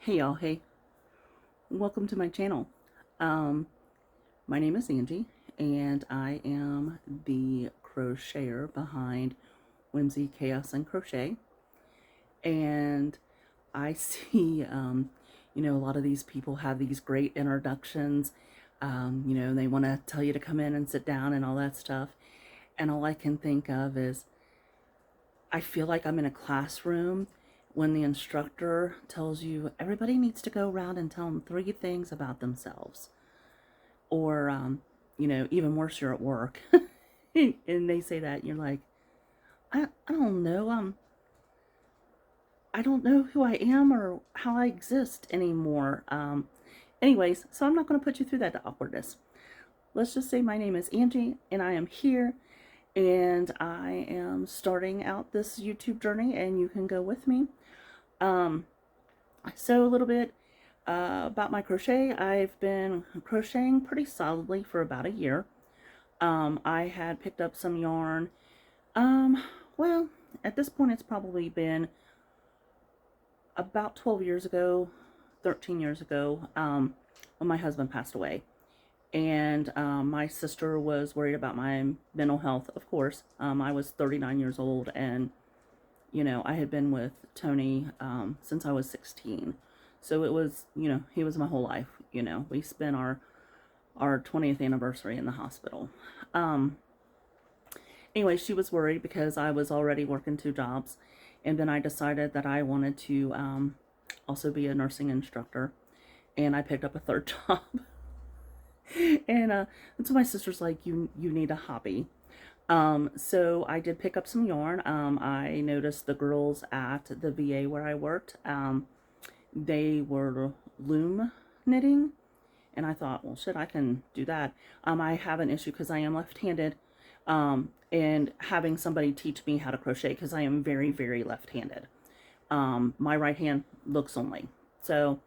Hey y'all, hey, welcome to my channel. Um, my name is Angie, and I am the crocheter behind Whimsy, Chaos, and Crochet. And I see, a lot of these people have these great introductions, and they want to tell you to come in and sit down and all that stuff. And all I can think of is, I feel like I'm in a classroom when the instructor tells you everybody needs to go around and tell them 3 things about themselves. Or, even worse, you're at work and they say that, and you're like, I don't know. I don't know who I am or how I exist anymore. Anyways, so I'm not going to put you through that awkwardness. Let's just say my name is Angie and I am here and I am starting out this YouTube journey and you can go with me. So a little bit about my crochet. I've been crocheting pretty solidly for about a year. I had picked up some yarn. Well, at this point it's probably been about 12 years ago, 13 years ago, when my husband passed away. And my sister was worried about my mental health, of course. I was 39 years old, and, I had been with Tony since I was 16. So it was, he was my whole life. We spent our 20th anniversary in the hospital. Anyway, she was worried because I was already working 2 jobs. And then I decided that I wanted to also be a nursing instructor. And I picked up a 3rd job. and so my sister's like, you need a hobby. So I did pick up some yarn. I noticed the girls at the VA where I worked, they were loom knitting. And I thought, well, shit, I can do that. I have an issue because I am left-handed. And having somebody teach me how to crochet because I am very, very left-handed. My right hand looks only. So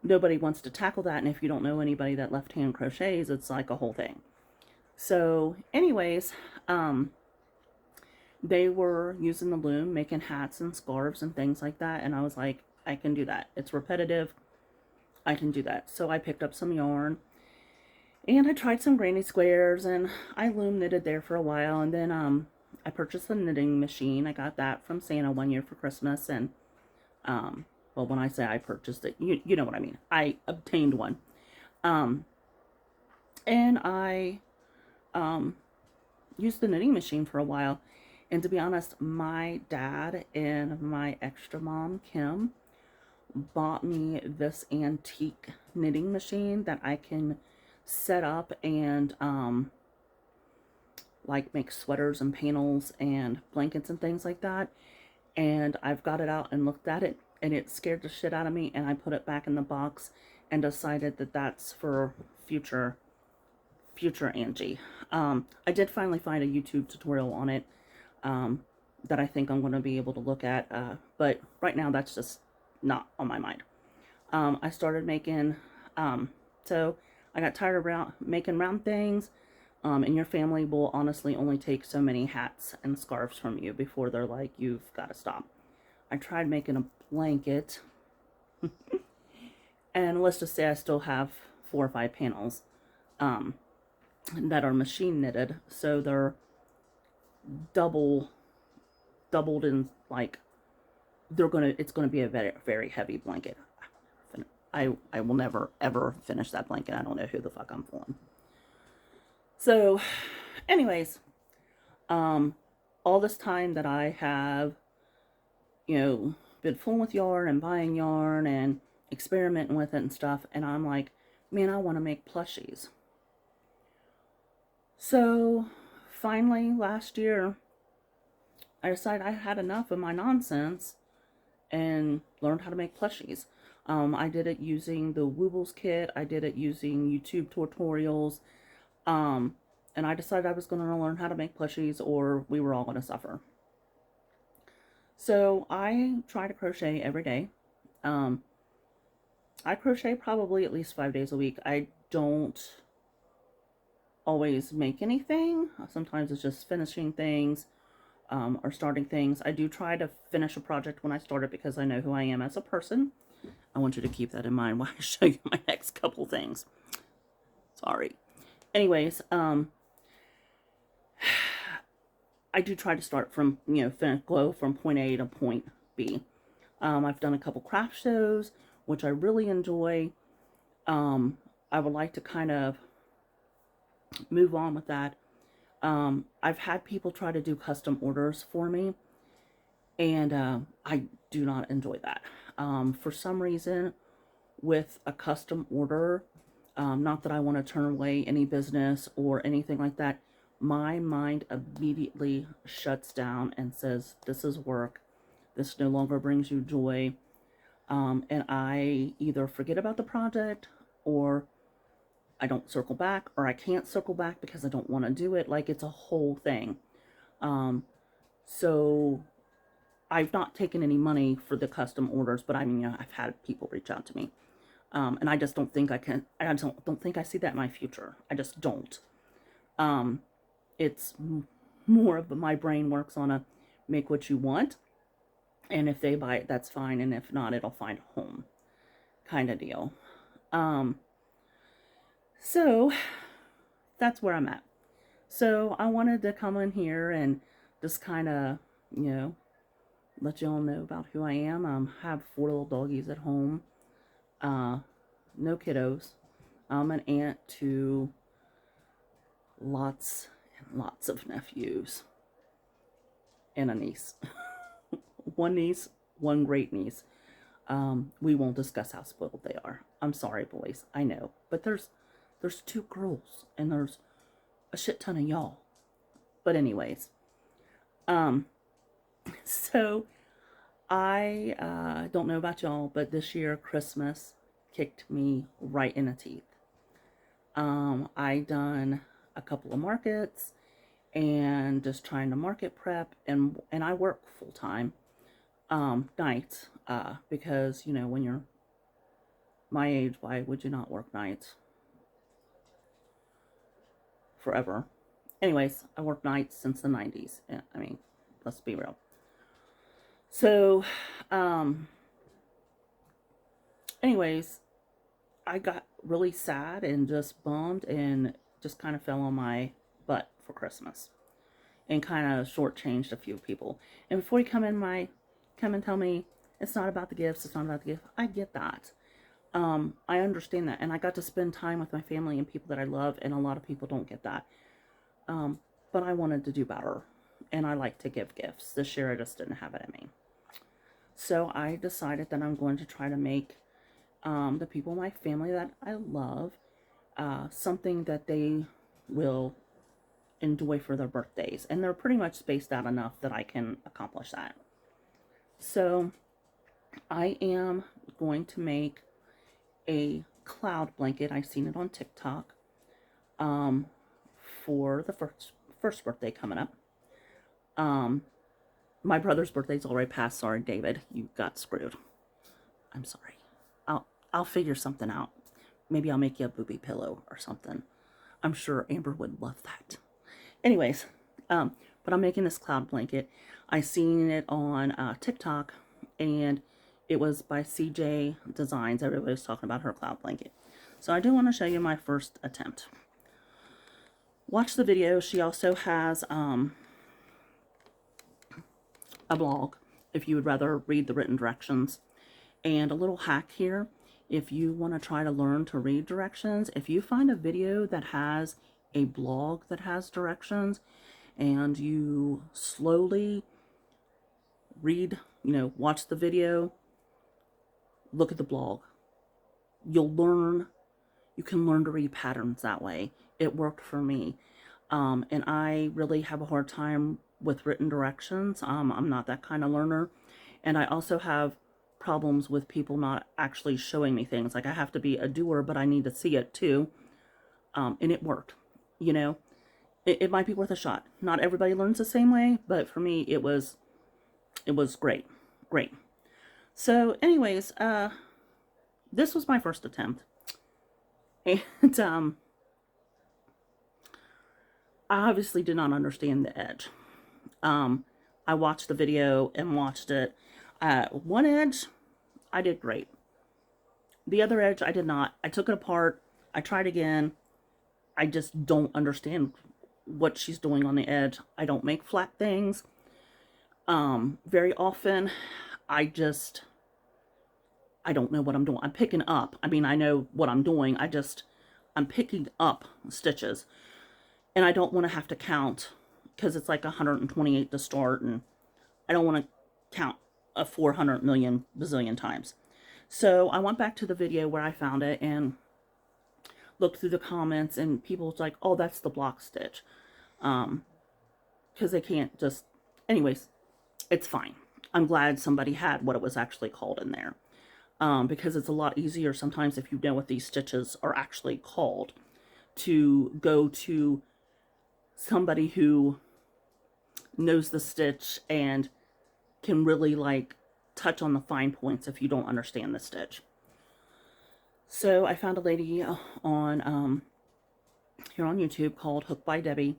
nobody wants to tackle that. And if you don't know anybody that left-hand crochets, it's like a whole thing. So anyways, they were using the loom, making hats and scarves and things like that. And I was like, I can do that. It's repetitive. I can do that. So I picked up some yarn and I tried some granny squares and I loom knitted there for a while. And then I purchased a knitting machine. I got that from Santa one year for Christmas. And well, when I say I purchased it, you know what I mean. I obtained one. And I used the knitting machine for a while. And to be honest, my dad and my extra mom, Kim, bought me this antique knitting machine that I can set up and like make sweaters and panels and blankets and things like that. And I've got it out and looked at it and it scared the shit out of me, and I put it back in the box and decided that that's for future Angie. I did finally find a YouTube tutorial on it that I think I'm going to be able to look at, but right now that's just not on my mind. I started making, so I got tired of making round things, and your family will honestly only take so many hats and scarves from you before they're like, you've got to stop. I tried making a blanket, and let's just say I still have 4 or 5 panels that are machine knitted, so they're doubled in, like, it's gonna be a very, very heavy blanket. I will never ever finish that blanket. I don't know who the fuck I'm fooling. So anyways, all this time that I have, been fooling with yarn and buying yarn and experimenting with it and stuff, and I'm like, man, I want to make plushies. So finally last year I decided I had enough of my nonsense and learned how to make plushies. I did it using the Woobles kit. I did it using YouTube tutorials. And I decided I was going to learn how to make plushies or we were all going to suffer. So I try to crochet every day. I crochet probably at least 5 days a week. I don't always make anything. Sometimes it's just finishing things. Or starting things. I do try to finish a project when I start it because I know who I am as a person. I want you to keep that in mind while I show you my next couple things. Sorry. Anyways, I do try to start from, go from point A to point B. I've done a couple craft shows, which I really enjoy. I would like to kind of move on with that. I've had people try to do custom orders for me, and I do not enjoy that. For some reason, with a custom order, not that I want to turn away any business or anything like that, my mind immediately shuts down and says, this is work. This no longer brings you joy. And I either forget about the project, or I don't circle back, or I can't circle back because I don't want to do it. Like, it's a whole thing. So I've not taken any money for the custom orders, but I mean, I've had people reach out to me. And I just don't think I don't think I see that in my future. I just don't. It's more of my brain works on a make what you want. And if they buy it, that's fine. And if not, it'll find a home kind of deal. So that's where I'm at. So I wanted to come in here and just kind of, let y'all know about who I am. I have 4 little doggies at home. No kiddos. I'm an aunt to lots and lots of nephews and a niece. One niece, one great niece. We won't discuss how spoiled they are. I'm sorry, boys. I know. But there's 2 girls and there's a shit ton of y'all. But anyways, so I don't know about y'all, but this year Christmas kicked me right in the teeth. I done a couple of markets and just trying to market prep, and I work full time nights, because when you're my age, why would you not work nights forever? Anyways, I worked nights since the 90s. I mean, let's be real. So anyways, I got really sad and just bummed and just kind of fell on my butt for Christmas and kind of shortchanged a few people. And before you come and tell me it's not about the gifts, it's not about the gift, I get that. I understand that, and I got to spend time with my family and people that I love, and a lot of people don't get that. But I wanted to do better, and I like to give gifts. This year I just didn't have it in me. So I decided that I'm going to try to make the people in my family that I love something that they will enjoy for their birthdays. And they're pretty much spaced out enough that I can accomplish that. So I am going to make a cloud blanket. I've seen it on TikTok for the first birthday coming up. My brother's birthday's already passed. Sorry, David, you got screwed. I'm sorry. I'll figure something out. Maybe I'll make you a booby pillow or something. I'm sure Amber would love that. Anyways, but I'm making this cloud blanket. I seen it on TikTok, and it was by CJ Designs. Everybody was talking about her cloud blanket. So I do want to show you my first attempt. Watch the video. She also has a blog if you would rather read the written directions. And a little hack here, if you want to try to learn to read directions, if you find a video that has a blog that has directions and you slowly read, watch the video, look at the blog, you can learn to read patterns that way. It worked for me. And I really have a hard time with written directions. I'm not that kind of learner. And I also have problems with people not actually showing me things. Like, I have to be a doer, but I need to see it too. And it worked. It might be worth a shot. Not everybody learns the same way, but for me, it was great. So anyways, this was my first attempt. And I obviously did not understand the edge. I watched the video and watched it. One edge, I did great. The other edge, I did not. I took it apart. I tried again. I just don't understand what she's doing on the edge. I don't make flat things very often. I don't know what I'm doing. I'm picking up. I mean, I know what I'm doing. I'm picking up stitches. And I don't want to have to count because it's like 128 to start. And I don't want to count a 400 million bazillion times. So I went back to the video where I found it and looked through the comments, and people was like, oh, that's the block stitch. Because they can't just, anyways, it's fine. I'm glad somebody had what it was actually called in there. Because it's a lot easier sometimes if you know what these stitches are actually called to go to somebody who knows the stitch and can really like touch on the fine points if you don't understand the stitch. So I found a lady on here on YouTube called Hook by Debbie,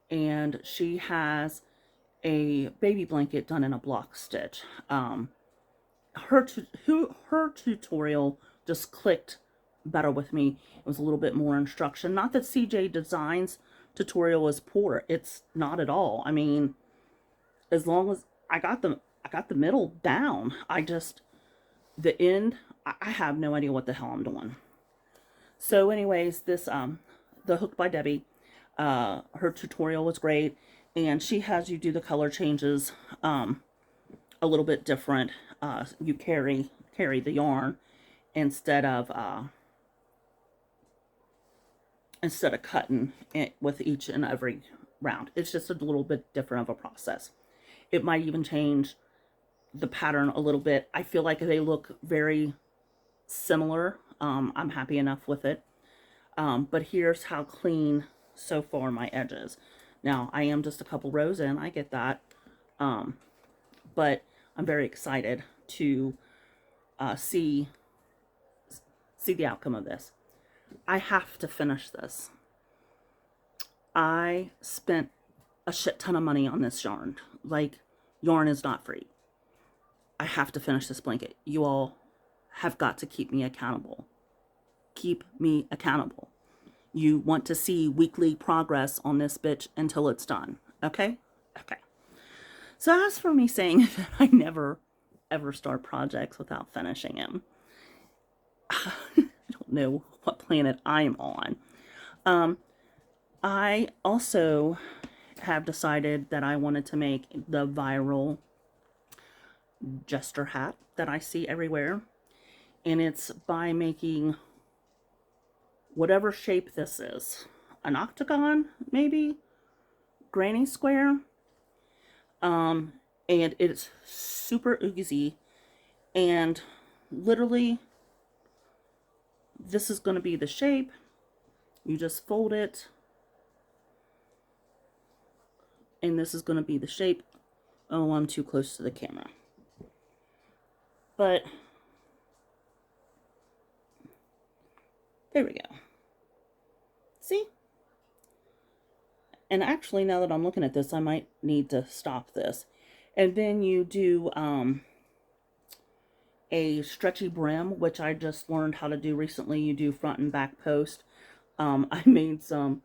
and she has a baby blanket done in a block stitch. Her tutorial just clicked better with me. It was a little bit more instruction. Not that CJ Designs tutorial is poor. It's not at all. I mean, as long as I got the middle down, the end, I have no idea what the hell I'm doing. So anyways, this the Hook by Debbie, her tutorial was great, and she has you do the color changes a little bit different. You carry the yarn instead of cutting it with each and every round. It's just a little bit different of a process. It might even change the pattern a little bit. I feel like they look very similar. I'm happy enough with it. But here's how clean so far my edges. Now, I am just a couple rows in, I get that. But I'm very excited to see the outcome of this. I have to finish this. I spent a shit ton of money on this yarn. Like, yarn is not free. I have to finish this blanket. You all have got to keep me accountable. Keep me accountable. You want to see weekly progress on this bitch until it's done. Okay? Okay. So as for me saying that I never ever start projects without finishing them, I don't know what planet I'm on. I also have decided that I wanted to make the viral jester hat that I see everywhere. And it's by making whatever shape this is. An octagon, maybe? Granny square? And it's super easy. And literally, this is going to be the shape. You just fold it. And this is going to be the shape. Oh, I'm too close to the camera. But there we go. See? And actually, now that I'm looking at this, I might need to stop this. And then you do a stretchy brim, which I just learned how to do recently. You do front and back post. I made some,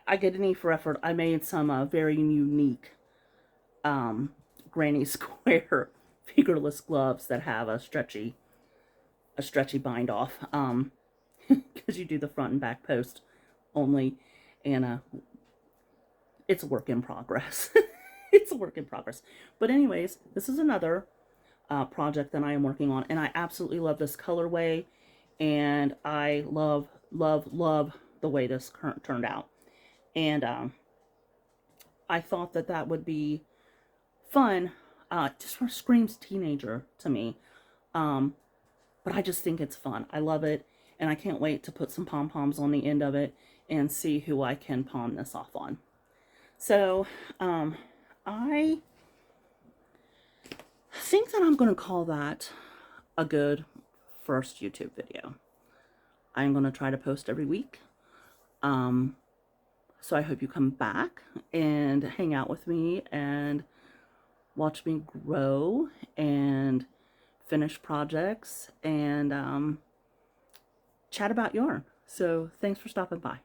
I get an E for effort. I made some very unique granny square fingerless gloves that have a stretchy bind off, because you do the front and back post only, and it's a work in progress. It's a work in progress. But anyways, this is another project that I am working on, and I absolutely love this colorway, and I love the way this turned out. And I thought that would be fun. Just sort of screams teenager to me. But I just think it's fun. I love it. And I can't wait to put some pom-poms on the end of it and see who I can palm this off on. So, I think that I'm going to call that a good first YouTube video. I'm going to try to post every week. So I hope you come back and hang out with me and watch me grow and finish projects and chat about yarn. So thanks for stopping by.